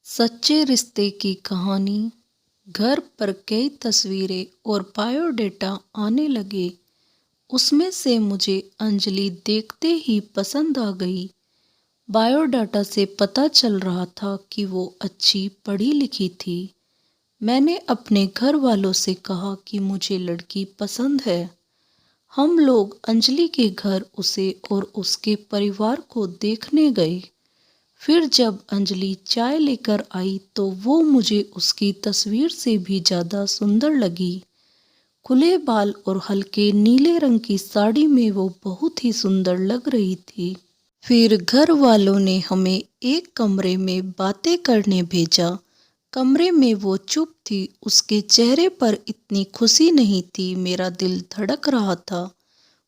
सच्चे रिश्ते की कहानी। घर पर कई तस्वीरें और बायोडेटा आने लगे। उसमें से मुझे अंजलि देखते ही पसंद आ गई। बायोडाटा से पता चल रहा था कि वो अच्छी पढ़ी लिखी थी। मैंने अपने घर वालों से कहा कि मुझे लड़की पसंद है। हम लोग अंजलि के घर उसे और उसके परिवार को देखने गए। फिर जब अंजलि चाय लेकर आई तो वो मुझे उसकी तस्वीर से भी ज़्यादा सुंदर लगी। खुले बाल और हल्के नीले रंग की साड़ी में वो बहुत ही सुंदर लग रही थी। फिर घर वालों ने हमें एक कमरे में बातें करने भेजा। कमरे में वो चुप थी, उसके चेहरे पर इतनी खुशी नहीं थी। मेरा दिल धड़क रहा था।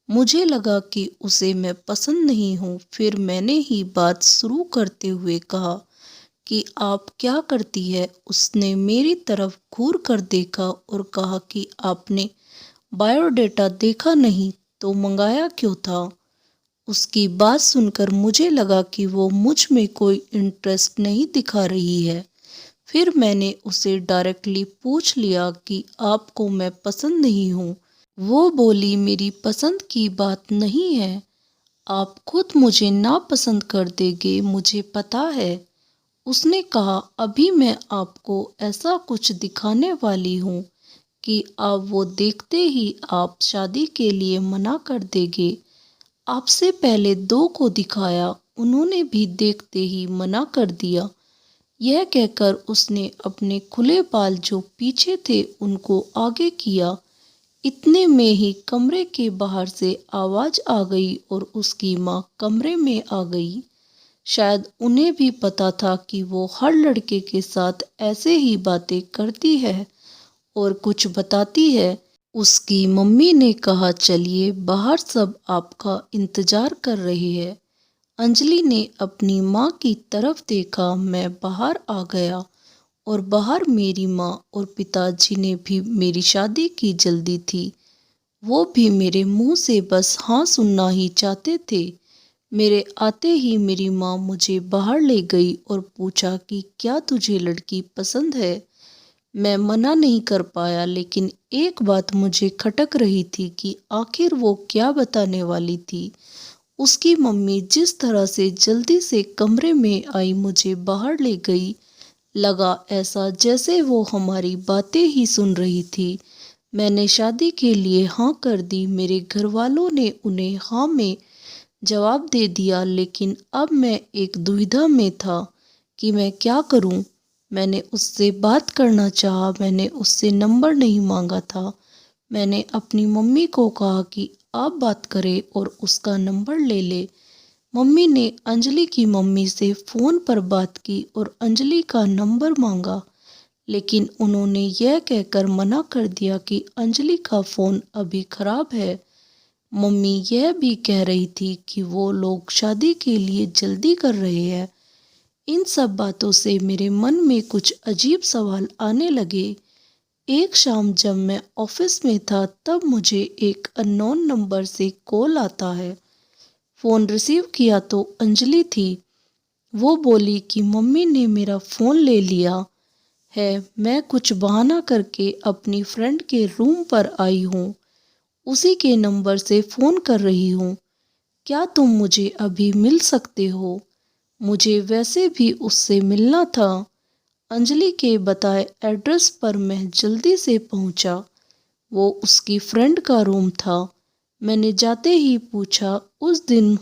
मुझे लगा कि उसे मैं पसंद नहीं हूँ। फिर मैंने ही बात शुरू करते हुए कहा कि आप क्या करती है। उसने मेरी तरफ घूर कर देखा और कहा कि आपने बायोडेटा देखा नहीं तो मंगाया क्यों था। उसकी बात सुनकर मुझे लगा कि वो मुझ में कोई इंटरेस्ट नहीं दिखा रही है। फिर मैंने उसे डायरेक्टली पूछ लिया कि आपको मैं पसंद नहीं हूँ। वो बोली मेरी पसंद की बात नहीं है, आप खुद मुझे नापसंद कर देंगे, मुझे पता है। उसने कहा अभी मैं आपको ऐसा कुछ दिखाने वाली हूँ कि आप वो देखते ही आप शादी के लिए मना कर देंगे। आपसे पहले दो को दिखाया, उन्होंने भी देखते ही मना कर दिया। यह कहकर उसने अपने खुले बाल जो पीछे थे उनको आगे किया। इतने में ही कमरे के बाहर से आवाज आ गई और उसकी माँ कमरे में आ गई। शायद उन्हें भी पता था कि वो हर लड़के के साथ ऐसे ही बातें करती है और कुछ बताती है। उसकी मम्मी ने कहा चलिए बाहर सब आपका इंतजार कर रहे हैं। अंजलि ने अपनी माँ की तरफ देखा। मैं बाहर आ गया और बाहर मेरी माँ और पिताजी ने भी मेरी शादी की जल्दी थी। वो भी मेरे मुंह से बस हाँ सुनना ही चाहते थे। मेरे आते ही मेरी माँ मुझे बाहर ले गई और पूछा कि क्या तुझे लड़की पसंद है। मैं मना नहीं कर पाया, लेकिन एक बात मुझे खटक रही थी कि आखिर वो क्या बताने वाली थी। उसकी मम्मी जिस तरह से जल्दी से कमरे में आई मुझे बाहर ले गई, लगा ऐसा जैसे वो हमारी बातें ही सुन रही थी। मैंने शादी के लिए हाँ कर दी। मेरे घर वालों ने उन्हें हाँ में जवाब दे दिया, लेकिन अब मैं एक दुविधा में था कि मैं क्या करूं। मैंने उससे बात करना चाहा, मैंने उससे नंबर नहीं मांगा था। मैंने अपनी मम्मी को कहा कि आप बात करें और उसका नंबर ले ले। मम्मी ने अंजलि की मम्मी से फ़ोन पर बात की और अंजलि का नंबर मांगा, लेकिन उन्होंने यह कहकर मना कर दिया कि अंजलि का फ़ोन अभी ख़राब है। मम्मी यह भी कह रही थी कि वो लोग शादी के लिए जल्दी कर रहे हैं। इन सब बातों से मेरे मन में कुछ अजीब सवाल आने लगे। एक शाम जब मैं ऑफिस में था तब मुझे एक अननोन नंबर से कॉल आता है। फ़ोन रिसीव किया तो अंजलि थी। वो बोली कि मम्मी ने मेरा फ़ोन ले लिया है, मैं कुछ बहाना करके अपनी फ्रेंड के रूम पर आई हूँ, उसी के नंबर से फ़ोन कर रही हूँ। क्या तुम मुझे अभी मिल सकते हो? मुझे वैसे भी उससे मिलना था। अंजलि के बताए एड्रेस पर मैं जल्दी से पहुंचा। वो उसकी फ्रेंड का रूम था। मैंने जाते ही पूछा उस दिन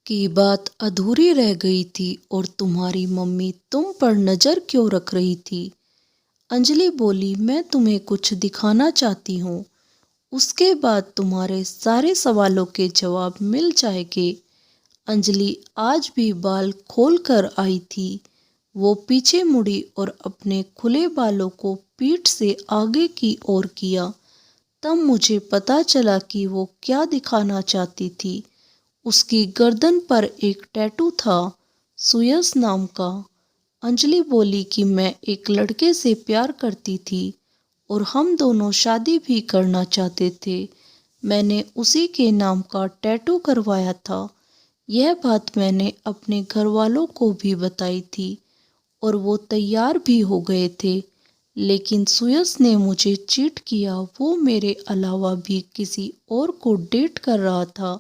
की बात अधूरी रह गई थी और तुम्हारी मम्मी तुम पर नज़र क्यों रख रही थी? अंजलि बोली मैं तुम्हें कुछ दिखाना चाहती हूँ, उसके बाद तुम्हारे सारे सवालों के जवाब मिल जाएंगे। अंजलि आज भी बाल खोल कर आई थी। वो पीछे मुड़ी और अपने खुले बालों को पीठ से आगे की ओर किया। तब मुझे पता चला कि वो क्या दिखाना चाहती थी। उसकी गर्दन पर एक टैटू था, सुयस नाम का। अंजलि बोली कि मैं एक लड़के से प्यार करती थी और हम दोनों शादी भी करना चाहते थे। मैंने उसी के नाम का टैटू करवाया था। यह बात मैंने अपने घर वालों को भी बताई थी और वो तैयार भी हो गए थे। लेकिन सुयश ने मुझे चीट किया। वो मेरे अलावा भी किसी और को डेट कर रहा था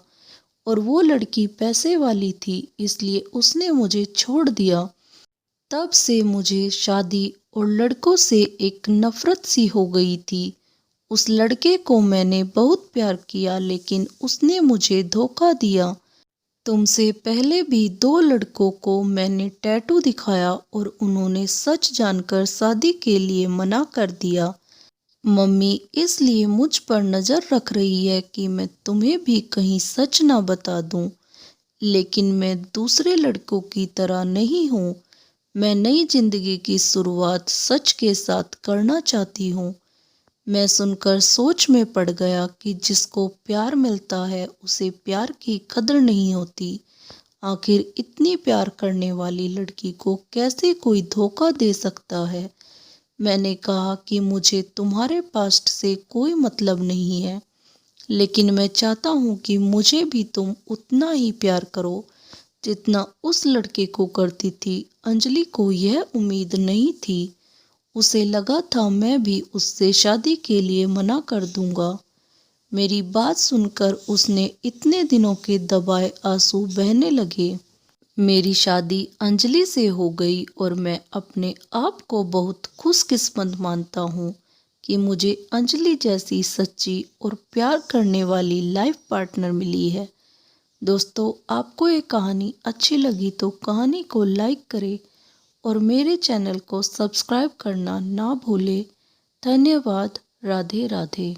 और वो लड़की पैसे वाली थी, इसलिए उसने मुझे छोड़ दिया। तब से मुझे शादी और लड़कों से एक नफरत सी हो गई थी। उस लड़के को मैंने बहुत प्यार किया, लेकिन उसने मुझे धोखा दिया। तुमसे पहले भी 2 लड़कों को मैंने टैटू दिखाया और उन्होंने सच जानकर शादी के लिए मना कर दिया। मम्मी इसलिए मुझ पर नज़र रख रही है कि मैं तुम्हें भी कहीं सच ना बता दूं। लेकिन मैं दूसरे लड़कों की तरह नहीं हूँ। मैं नई जिंदगी की शुरुआत सच के साथ करना चाहती हूँ। मैं सुनकर सोच में पड़ गया कि जिसको प्यार मिलता है उसे प्यार की कदर नहीं होती। आखिर इतनी प्यार करने वाली लड़की को कैसे कोई धोखा दे सकता है। मैंने कहा कि मुझे तुम्हारे पास्ट से कोई मतलब नहीं है, लेकिन मैं चाहता हूँ कि मुझे भी तुम उतना ही प्यार करो जितना उस लड़के को करती थी। अंजलि को यह उम्मीद नहीं थी। उसे लगा था मैं भी उससे शादी के लिए मना कर दूंगा। मेरी बात सुनकर उसने इतने दिनों के दबाए आंसू बहने लगे। मेरी शादी अंजलि से हो गई और मैं अपने आप को बहुत खुशकिस्मत मानता हूँ कि मुझे अंजलि जैसी सच्ची और प्यार करने वाली लाइफ पार्टनर मिली है। दोस्तों, आपको ये कहानी अच्छी लगी तो कहानी को लाइक करें और मेरे चैनल को सब्सक्राइब करना ना भूलें। धन्यवाद। राधे राधे।